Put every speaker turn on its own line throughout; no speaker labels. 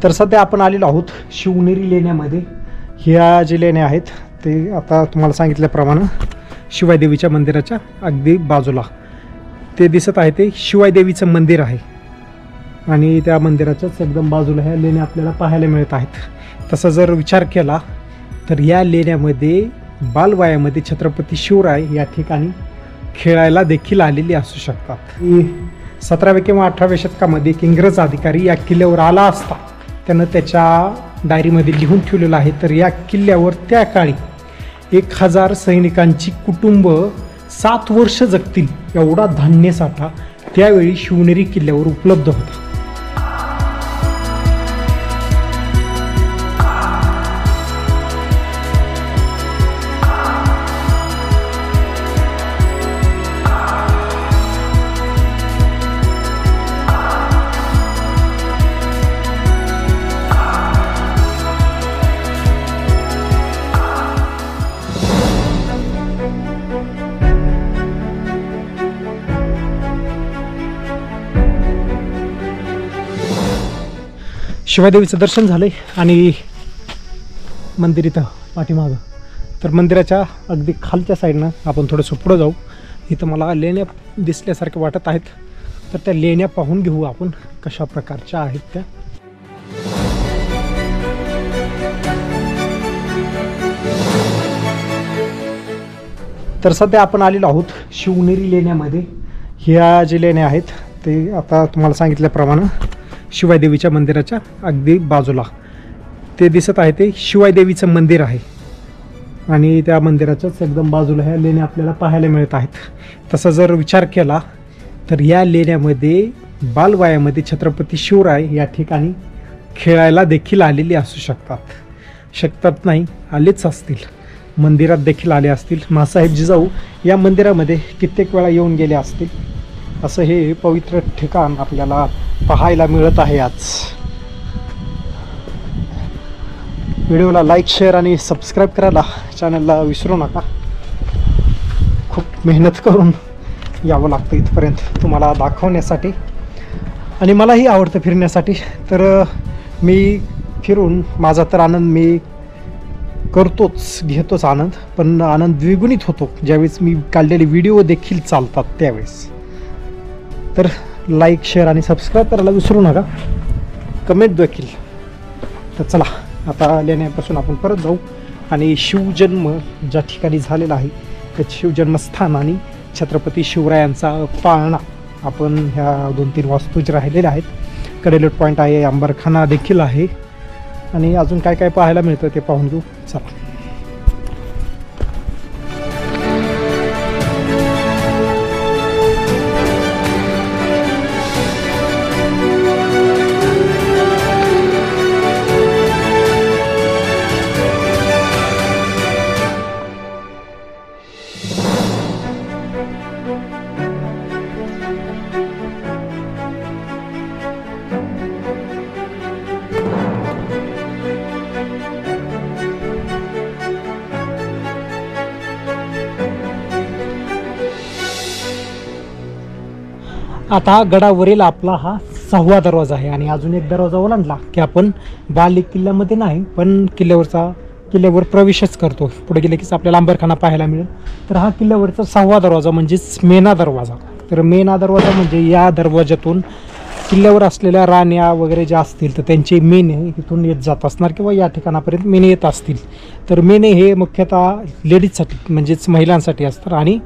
तर सध्या आपण आलेलो आहोत शिवनेरी लेण्यामध्ये। ह्या जे लेण्या आहेत ते आता तुम्हाला सांगितल्याप्रमाणे शिवाई देवीच्या मंदिराच्या अगदी बाजूला ते दिसत आहे ते शिवाई देवीचं मंदिर आहे आणि त्या मंदिराच्याच एकदम बाजूला ह्या लेण्या आपल्याला पाहायला मिळत आहेत। तसा जर विचार केला तर या लेण्यामध्ये बालवयामध्ये छत्रपती शिवराय या ठिकाणी खेळायला देखील आलेले असू शकतात। 17व्या किंवा 18व्या शतकामध्ये एक इंग्रज अधिकारी या किल्ल्यावर आला असता त्यानं त्याच्या डायरीमध्ये लिहून ठेवलेलं आहे। तर या किल्ल्यावर त्या काळी 1000 सैनिकांची कुटुंब 7 वर्ष जगतील एवढा धान्यसाठा त्यावेळी शिवनेरी किल्ल्यावर उपलब्ध होता। शिवादेवीचं दर्शन झालंय आणि मंदिर इथं पाठीमागं। तर मंदिराच्या अगदी खालच्या साईडनं आपण थोडंसं पुढं जाऊ। इथं मला लेण्या दिसल्यासारख्या वाटत आहेत, तर त्या लेण्या पाहून घेऊ आपण कशा प्रकारच्या आहेत त्या। तर सध्या आपण आलेलो आहोत शिवनेरी लेण्यामध्ये। ह्या जे लेण्या आहेत ते आता तुम्हाला सांगितल्याप्रमाणे शिवाई देवीच्या मंदिराच्या अगदी बाजूला ते दिसत आहे ते शिवाई देवीचं मंदिर आहे आणि त्या मंदिराच्याच एकदम बाजूला ह्या लेण्या आपल्याला पाहायला मिळत आहेत। तसा जर विचार केला तर या लेण्यामध्ये बालवयामध्ये छत्रपती शिवराय या ठिकाणी खेळायला देखील आलेले असू शकतात नाही, आलेच असतील, मंदिरात देखील आले असतील। मासाहेब जिजाऊ या मंदिरामध्ये कित्येक वेळा येऊन गेले असतील असं हे पवित्र ठिकाण आपल्याला पाहायला मिळत आहे आज। व्हिडिओला लाईक, शेअर आणि सबस्क्राईब करायला चॅनलला विसरू नका। खूप मेहनत करून यावं लागतं इथपर्यंत तुम्हाला दाखवण्यासाठी आणि मलाही आवडतं फिरण्यासाठी। तर मी फिरून माझा तर आनंद मी करतोच, घेतोच आनंद, पण आनंद द्विगुणित होतो ज्यावेळेस मी काढलेले व्हिडिओ देखील चालतात त्यावेळेस। तर लाईक, शेअर आणि सबस्क्राईब करायला विसरू नका, कमेंट देखील। तर चला आता लेण्यापासून आपण परत जाऊ आणि शिवजन्म ज्या ठिकाणी झालेला आहे त्या शिवजन्मस्थान आणि छत्रपती शिवरायांचा पाळणा आपण ह्या 2-3 वास्तू जे राहिलेल्या आहेत। कडेलोट पॉईंट आहे, अंबरखाना देखील आहे आणि अजून काय काय पाहायला मिळतं ते पाहून घेऊ। चला आता गडावरील आपला हा 6वा दरवाजा आहे आणि अजून एक दरवाजा ओलांडला की आपण बाले किल्ल्यामध्ये नाही पण किल्ल्यावर प्रवेशच करतो। पुढे गेले की आपल्याला अंबरखाना पाहायला मिळेल। तर हा किल्ल्यावरचा 6वा दरवाजा म्हणजेच मेना दरवाजा। तर मेना दरवाजा म्हणजे या दरवाजातून किल्ल्यावर असलेल्या राण्या वगैरे ज्या असतील तर त्यांचे मेने इथून येत जात असणार किंवा या ठिकाणापर्यंत मेने येत असतील। तर मेने हे मुख्यतः लेडीजसाठी म्हणजेच महिलांसाठी असतात आणि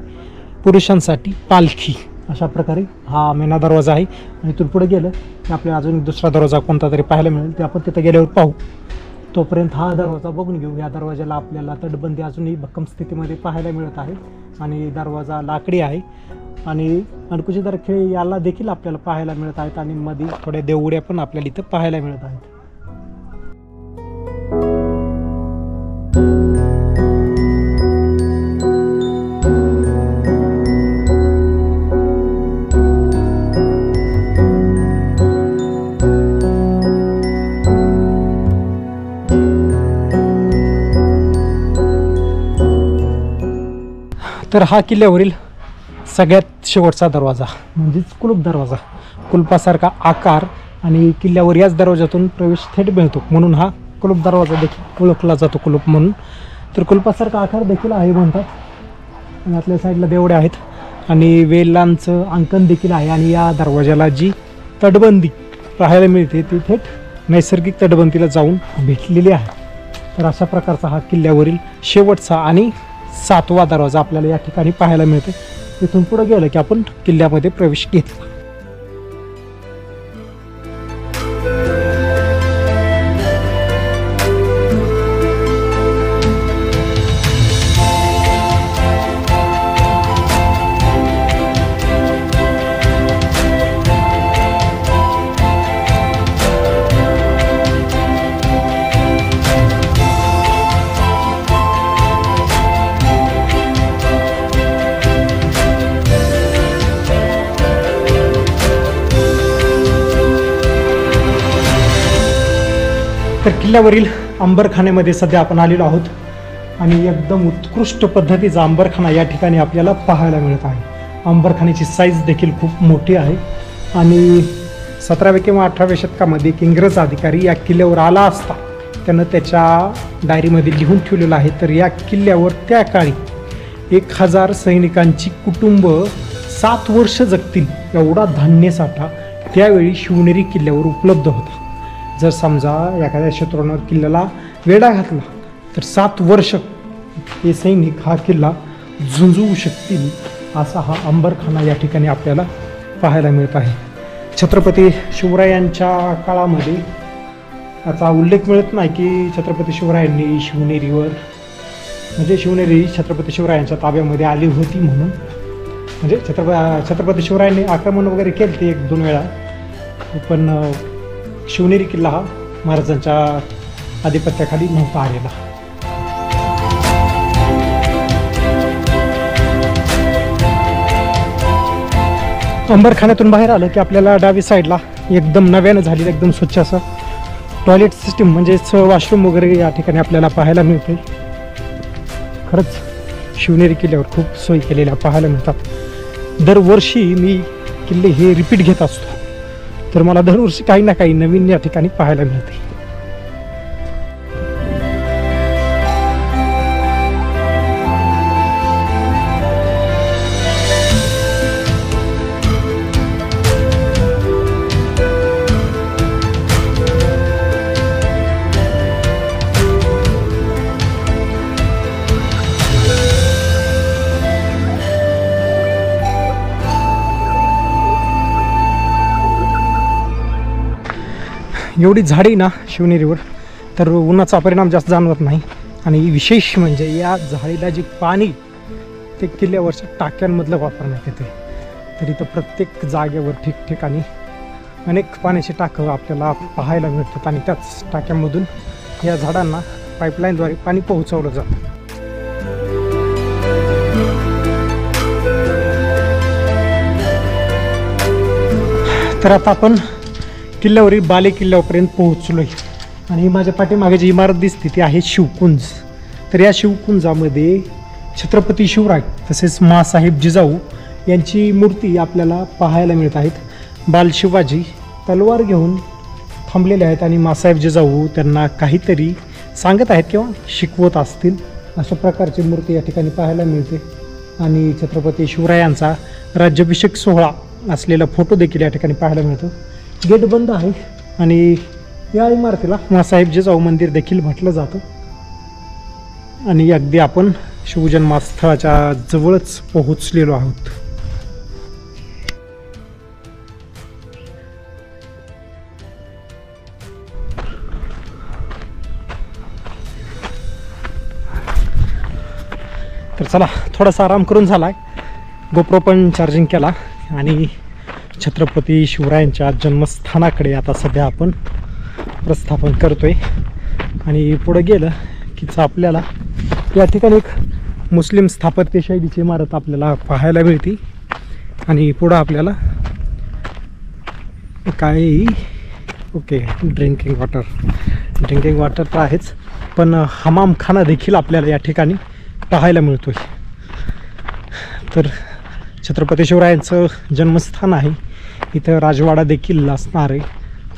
पुरुषांसाठी पालखी, अशा प्रकारे हा मेना दरवाजा आहे। आणि इथून पुढे गेलं की आपल्याला अजून दुसरा दरवाजा कोणता तरी पाहायला मिळेल, ते आपण तिथे गेल्यावर पाहू। तोपर्यंत हा दरवाजा बघून घेऊ। या दरवाजाला आपल्याला तटबंदी अजूनही भक्कम स्थितीमध्ये पाहायला मिळत आहे आणि दरवाजा लाकडी आहे आणि अणकुची दरखे याला देखील आपल्याला पाहायला मिळत आहेत आणि मध्ये थोड्या देवड्या पण आपल्याला इथं पाहायला मिळत आहेत। तर हा किल्ल्यावरील सगळ्यात शेवटचा दरवाजा म्हणजेच कुलूप दरवाजा। कुलपासारखा आकार आणि किल्ल्यावर याच दरवाजातून प्रवेश थेट मिळतो, म्हणून हा कुलूप दरवाजा देखील ओळखला जातो, कुलूप म्हणून. तर कुलपासारखा आकार देखील आहे म्हणतात. आणि आतल्या साईडला देवडे आहेत आणि वेलांचं अंकन देखील आहे. आणि या दरवाजाला जी तटबंदी पाहायला मिळते ती थेट नैसर्गिक तटबंदीला जाऊन भेटलेली आहे. तर अशा प्रकारचा हा किल्ल्यावरील शेवटचा आणि 7वा दरवाजा आपल्याला या ठिकाणी पाहायला मिळते. इथून पुढे गेलं की आपण किल्ल्यामध्ये प्रवेश घेतला. तर किल्ल्यावरील अंबरखान्यामध्ये सध्या आपण आलेलो आहोत आणि एकदम उत्कृष्ट पद्धतीचा अंबरखाना या ठिकाणी आपल्याला पाहायला मिळत आहे. अंबरखान्याची साईज देखील खूप मोठी आहे आणि 17व्या किंवा 18व्या शतकामध्ये एक इंग्रज अधिकारी या किल्ल्यावर आला असता त्यानं त्याच्या डायरीमध्ये लिहून ठेवलेलं आहे. तर या किल्ल्यावर त्या काळी 1000 सैनिकांची कुटुंब 7 वर्ष जगतील एवढा धान्यसाठा त्यावेळी शिवनेरी किल्ल्यावर उपलब्ध होता. जर समजा एखाद्या शत्रूनं किल्ल्याला वेढा घातला तर 7 वर्ष हे सैनिक हा किल्ला झुंजवू शकतील असा हा अंबरखाना या ठिकाणी आपल्याला पाहायला मिळत आहे. छत्रपती शिवरायांच्या काळामध्ये याचा उल्लेख मिळत नाही की छत्रपती शिवरायांनी शिवनेरीवर म्हणजे शिवनेरी छत्रपती शिवरायांच्या ताब्यामध्ये आली होती म्हणून. म्हणजे छत्रपती शिवरायांनी आक्रमण वगैरे केले ते 1-2 वेळा, पण शिवनेरी किल्ला हा महाराजांच्या आधिपत्याखाली नव्हता आलेला. अंबरखान्यातून बाहेर आलं की आपल्याला डावी साईडला एकदम नव्यानं झालेलं एकदम स्वच्छ असं टॉयलेट सिस्टीम म्हणजेच वॉशरूम वगैरे या ठिकाणी आपल्याला पाहायला मिळते. खरंच शिवनेरी किल्ल्यावर खूप सोयी केलेल्या पाहायला मिळतात. दरवर्षी मी किल्ले हे रिपीट घेत असतो तर मला दरवर्षी काही ना काही नवीन या ठिकाणी पाहायला मिळते. एवढी झाडी ना शिवनेरीवर तर उन्हाचा परिणाम जास्त जाणवत नाही. आणि विशेष म्हणजे या झाडीला जे पाणी ते किल्ल्यावरच्या टाक्यांमधलं वापरण्यात येते. तर इथं प्रत्येक जागेवर ठिकठिकाणी अनेक पाण्याची टाकं आपल्याला पाहायला मिळतात आणि त्याच टाक्यांमधून या झाडांना पाईपलाईनद्वारे पाणी पोहोचवलं जातं. तर आता आपण किल्ल्यावरील बाले किल्ल्यापर्यंत पोहोचलो आहे आणि माझ्या पाठीमागे जी इमारत दिसते ती आहे शिवकुंज. तर या शिवकुंजामध्ये छत्रपती शिवराय तसेच माँसाहेब जिजाऊ यांची मूर्ती आपल्याला पाहायला मिळत आहेत. बाल शिवाजी तलवार घेऊन थांबलेले आहेत आणि माँसाहेब जिजाऊ त्यांना काहीतरी सांगत आहेत किंवा शिकवत असतील अशा प्रकारची मूर्ती या ठिकाणी पाहायला मिळते. आणि छत्रपती शिवरायांचा राज्याभिषेक सोहळा असलेला फोटो देखील या ठिकाणी पाहायला मिळतो. गेट बंद आहे आणि या इमारतीला माँसाहेब जिजाऊ मंदिर देखील म्हटलं जातं. आणि अगदी आपण शिवजन्मस्थळाच्या जवळच पोहोचलेलो आहोत. तर चला थोडासा आराम करून झालाय. गोप्रो पण चार्जिंग केला आणि छत्रपती शिवरायांच्या जन्मस्थानाकडे आता सध्या आपण प्रस्थापन करतोय. आणि पुढे गेलं कीच आपल्याला या ठिकाणी एक मुस्लिम स्थापत्यशैलीची इमारत आपल्याला पाहायला मिळते. आणि पुढं आपल्याला काय ओके ड्रिंकिंग वॉटर तर आहेच, पण हमामखाना देखील आपल्याला या ठिकाणी पाहायला मिळतोय. तर छत्रपती शिवरायांचं जन्मस्थान आहे, इथं राजवाडा देखील असणार आहे.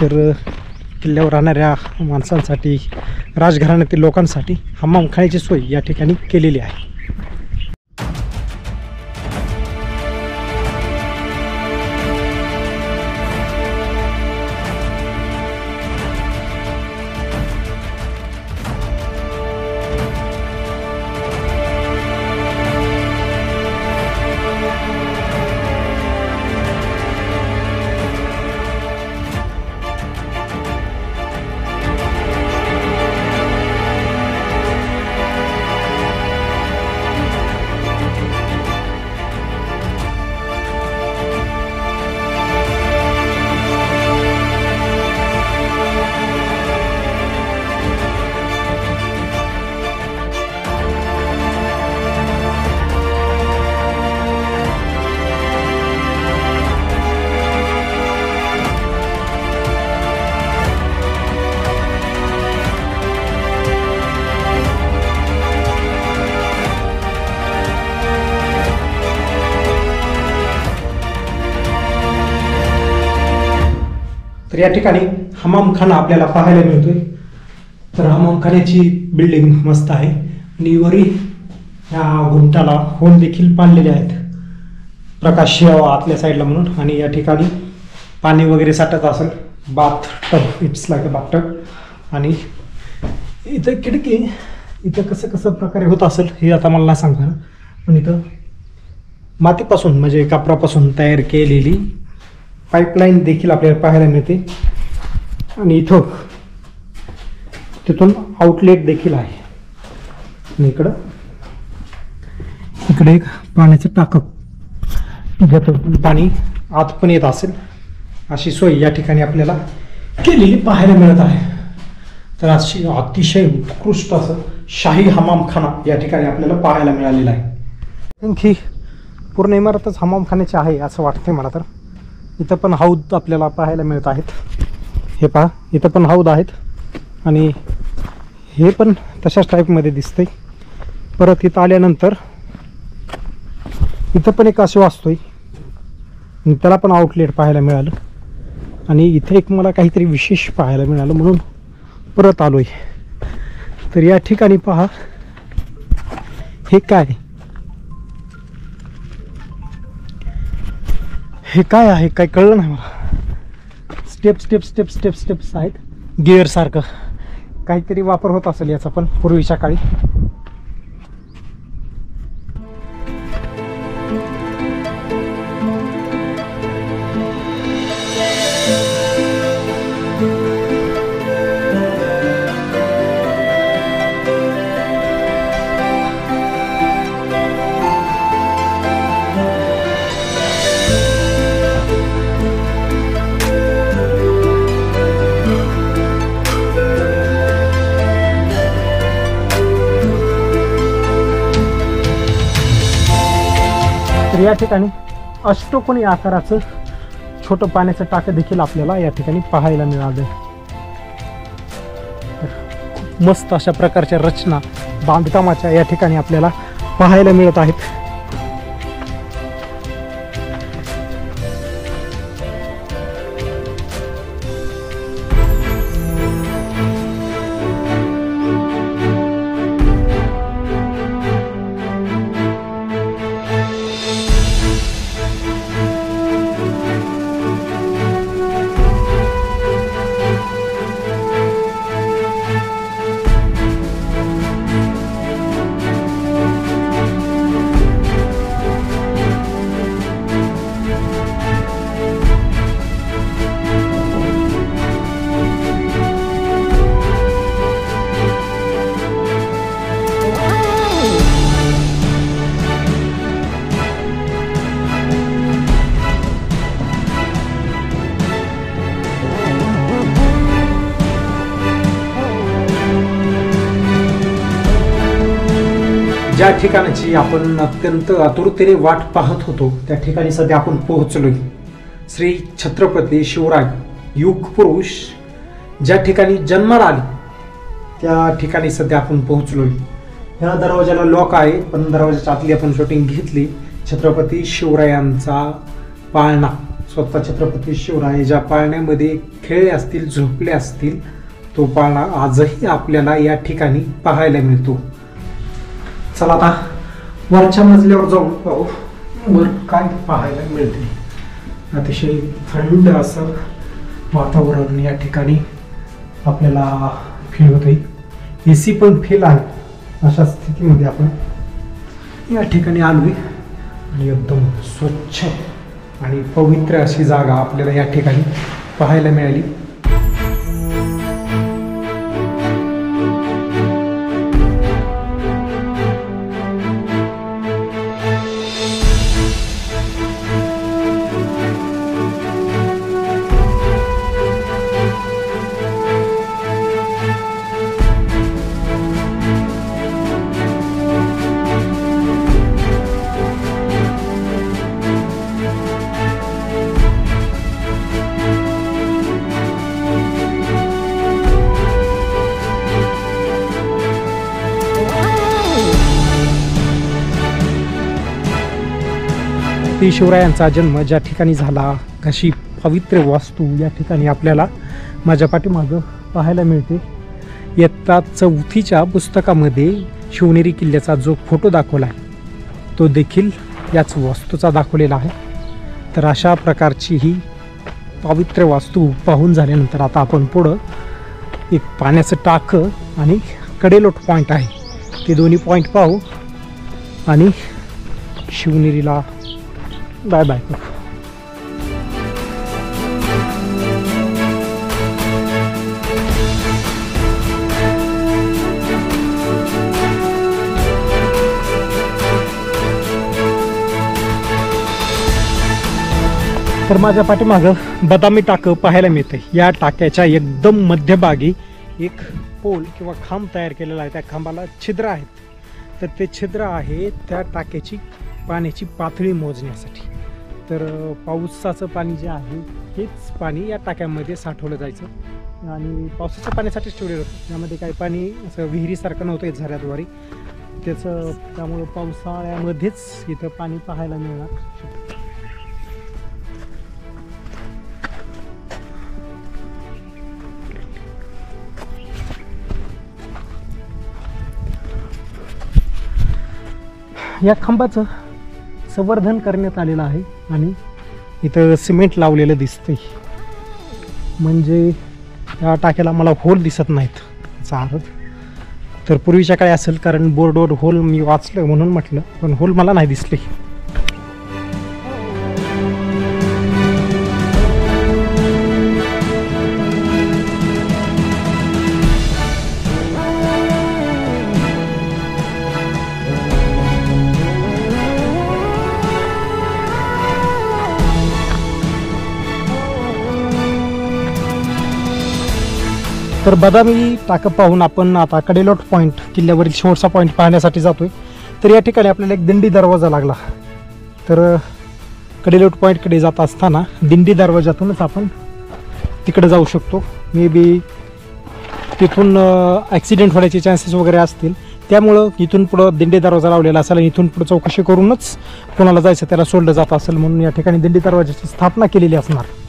तर किल्ल्यावर राहणाऱ्या माणसांसाठी, राजघराण्यातील लोकांसाठी हमामखान्याची सोय या ठिकाणी केलेली आहे. तर या ठिकाणी हमामखाना आपल्याला पाहायला मिळतोय. तर हमामखान्याची बिल्डिंग मस्त आहे आणि वरी ह्या घुमटाला होल देखील बांधलेले आहेत, प्रकाश यावा आतल्या साईडला म्हणून. आणि या ठिकाणी पाणी वगैरे साठत असेल, bath tub, it's like a bath tub. आणि इथं खिडकी, इथं कसं कसं प्रकारे होत असेल हे आता मला नाही सांगणार, पण इथं मातीपासून म्हणजे कापरापासून तयार केलेली पाईपलाईन देखील आपल्याला पाहायला मिळते. आणि इथं तिथून आउटलेट देखील आहे. आणि इकडे एक पाण्याचं टाकं ज्यातून पाणी आत पण येत असेल अशी सोय या ठिकाणी आपल्याला केलेली पाहायला मिळत आहे. तर अशी अतिशय उत्कृष्ट असं शाही हमामखाना या ठिकाणी आपल्याला पाहायला मिळालेला आहे. आणखी पूर्ण इमारतच हमामखान्याची आहे असं वाटतंय मला. तर इथं पण हौद आपल्याला पाहायला मिळत आहेत. हे पहा, इथं पण हौद आहेत आणि हे पण तशाच टाईपमध्ये दिसतंय. परत इथं आल्यानंतर इथं पण एक असं वाचतोय आणि त्याला पण आउटलेट पाहायला मिळालं. आणि इथे एक मला काहीतरी विशेष पाहायला मिळालं म्हणून परत आलोय. तर या ठिकाणी पहा, हे काय, हे काय आहे काय कळलं नाही मला. स्टेप्स आहेत, गिअर सारखं काहीतरी वापर होत असेल याचा पण पूर्वीच्या काळी. या ठिकाणी अष्टकोनी आकाराचं छोटं पाण्याचं टाकं देखील आपल्याला या ठिकाणी पाहायला मिळालं. मस्त अशा प्रकारच्या रचना बांधकामाच्या या ठिकाणी आपल्याला पाहायला मिळत आहेत. ज्या ठिकाणाची आपण अत्यंत आतुरतेने वाट पाहत होतो त्या ठिकाणी सध्या आपण पोहोचलोय. श्री छत्रपती शिवराय युग पुरुष ज्या ठिकाणी जन्माला आले त्या ठिकाणी सध्या आपण पोहोचलोय. ह्या दरवाजाला लॉक आहे पण दरवाजाच्या आतली आपण शूटिंग घेतली. छत्रपती शिवरायांचा पाळणा स्वतः छत्रपती शिवराय ज्या पाळण्यामध्ये खेळले असतील, झोपले असतील, तो पाळणा आजही आपल्याला या ठिकाणी पाहायला मिळतो. चला आता वरच्या मजल्यावर जाऊन पाहू वर काय पाहायला मिळते. अतिशय थंड असं वातावरण या ठिकाणी आपल्याला फील होते. AC पण फेल आहे. अशा स्थितीमध्ये आपण या ठिकाणी आलोय आणि एकदम स्वच्छ आणि पवित्र अशी जागा आपल्याला या ठिकाणी पाहायला मिळाली. शिवरायांचा जन्म ज्या ठिकाणी झाला अशी पवित्र वास्तू या ठिकाणी आपल्याला माझ्या पाठीमागं पाहायला मिळते. इयत्ता 4थीच्या पुस्तकामध्ये शिवनेरी किल्ल्याचा जो फोटो दाखवला आहे तो देखील याच वास्तूचा दाखवलेला आहे. तर अशा प्रकारची ही पवित्र वास्तू पाहून झाल्यानंतर आता आपण पुढं एक पाण्याचं टाकं आणि कडेलोट पॉईंट आहे ते दोन्ही पॉईंट पाहू आणि शिवनेरीला बाय बाय करू. तर माझ्या पाठीमागं बदामी टाकं पाहायला मिळते. या टाक्याच्या एकदम मध्यभागी एक पोल किंवा खांब तयार केलेला आहे. त्या खांबाला छिद्र आहेत. तर ते छिद्र आहे त्या टाक्याची पाण्याची पातळी मोजण्यासाठी. तर पावसाचं पाणी जे आहे हेच पाणी या टाक्यामध्ये साठवलं जायचं आणि पावसाच्या पाण्यासाठीच ठेवलेलं होतं. यामध्ये काही पाणी असं विहिरीसारखं नव्हतं झऱ्याद्वारे त्याचं, त्यामुळं पावसाळ्यामध्येच इथं पाणी पाहायला मिळणार. या खांबाचं संवर्धन करण्यात आलेलं आहे आणि इथं सिमेंट लावलेलं दिसतंय. म्हणजे या टाक्याला मला होल दिसत नाहीत याचा तर पूर्वीच्या काळी असेल, कारण बोर्डवर होल मी वाचलं म्हणून म्हटलं, पण होल मला नाही दिसले. तर बदामी टाकं पाहून आपण आता कडेलोट पॉईंट किल्ल्यावरील शेवटचा पॉईंट पाहण्यासाठी जातोय. तर या ठिकाणी आपल्याला एक दिंडी दरवाजा लागला. तर कडेलोट पॉईंटकडे जात असताना दिंडी दरवाजातूनच आपण तिकडे जाऊ शकतो. मे बी तिथून ॲक्सिडेंट होण्याचे चान्सेस वगैरे असतील, त्यामुळं इथून पुढं दिंडी दरवाजा लावलेला असेल आणि इथून पुढं चौकशी करूनच कोणाला जायचं त्याला सोडलं जात असेल, म्हणून या ठिकाणी दिंडी दरवाजाची स्थापना केलेली असणार.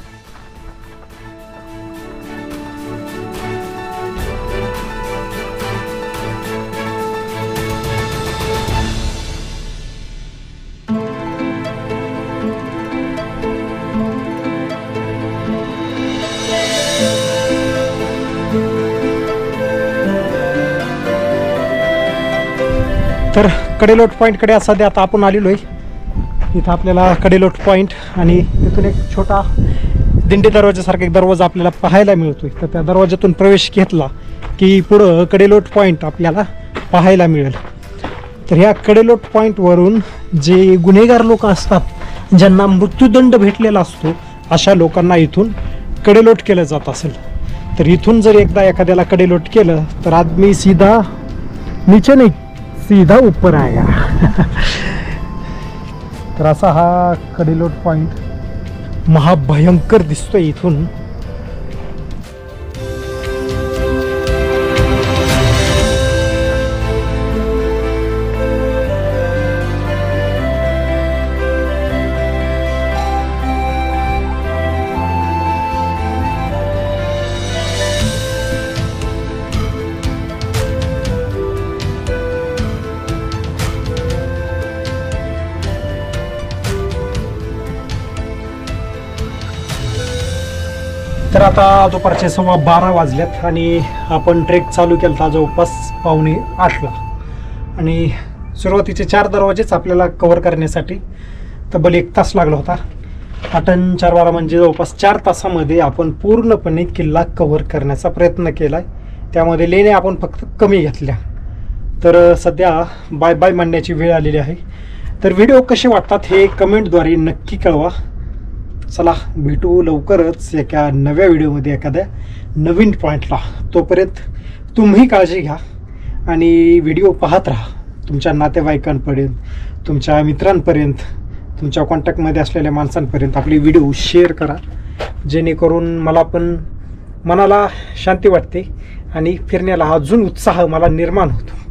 तर कडेलोट पॉईंटकडे सध्या आता आपण आलेलो आहे. इथं आपल्याला कडेलोट पॉईंट आणि तिथून एक छोटा दिंडी दरवाजासारखा एक दरवाजा आपल्याला पाहायला मिळतोय. तर त्या दरवाजातून प्रवेश घेतला की पुढं कडेलोट पॉईंट आपल्याला पाहायला मिळेल. तर ह्या कडेलोट पॉईंटवरून जे गुन्हेगार लोक असतात, ज्यांना मृत्यूदंड भेटलेला असतो, अशा लोकांना इथून कडेलोट केलं जात असेल. तर इथून जर एकदा एखाद्याला कडेलोट केलं तर आदमी सीधा नीचे नाही, सीधा ऊपर आएगा. तर असा हा कडेलोट पॉईंट महाभयंकर दिसतोय इथून. आता दुपारचे 12:15 वाजल्यात आणि आपण ट्रेक चालू केला होता जवळपास 7:45ला आणि सुरुवातीचे 4 दरवाजेच आपल्याला कव्हर करण्यासाठी तब्बल 1 तास लागला होता. 8 आणि 4 12 म्हणजे जवळपास 4 तासामध्ये आपण पूर्णपणे किल्ला कव्हर करण्याचा प्रयत्न केला आहे. त्यामध्ये लेण्या आपण फक्त कमी घेतल्या. तर सध्या बाय बाय म्हणण्याची वेळ आलेली आहे. तर व्हिडिओ कसे वाटतात हे कमेंटद्वारे नक्की कळवा. चला भेटू लवकरच एका नव्या व्हिडिओमध्ये एखाद्या नवीन पॉईंटला. तोपर्यंत तुम्ही काळजी घ्या आणि व्हिडिओ पाहत राहा. तुमच्या नातेवाईकांपर्यंत, तुमच्या मित्रांपर्यंत, तुमच्या कॉन्टॅक्टमध्ये असलेल्या माणसांपर्यंत आपली व्हिडिओ शेअर करा, जेणेकरून मला पण मनाला शांती वाटते आणि फिरण्याला अजून उत्साह मला निर्माण होतो.